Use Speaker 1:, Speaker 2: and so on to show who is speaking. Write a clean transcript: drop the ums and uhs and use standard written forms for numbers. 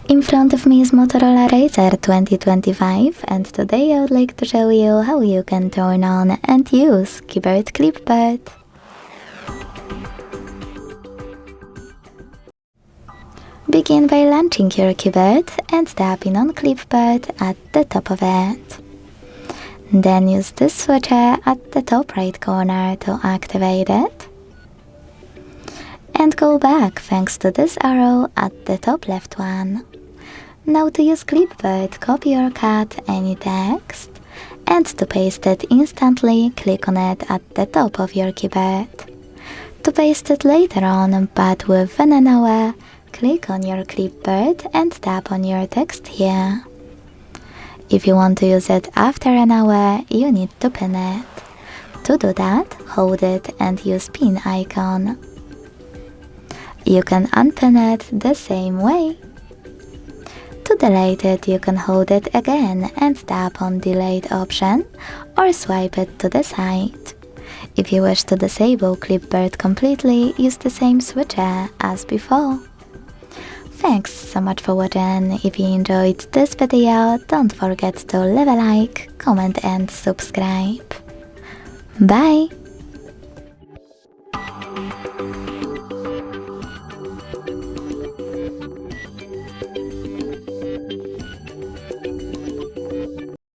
Speaker 1: In front of me is Motorola Razr 2025, and today I would like to show you how you can turn on and use keyboard Clipboard. Begin by launching your keyboard and tapping on Clipboard at the top of it. Then use this switcher at the top right corner to activate it. And go back thanks to this arrow at the top left one. Now to use Clipboard, copy or cut any text, and to paste it instantly, click on it at the top of your keyboard. To paste it later on, but within an hour, click on your Clipboard and tap on your text here. If you want to use it after an hour, you need to pin it. To do that, hold it and use pin icon. You can unpin it the same way. To delete it, you can hold it again and tap on delete option or swipe it to the side. If you wish to disable Clipboard completely, use the same switcher as before. Thanks so much for watching. If you enjoyed this video, don't forget to leave a like, comment and subscribe. Bye!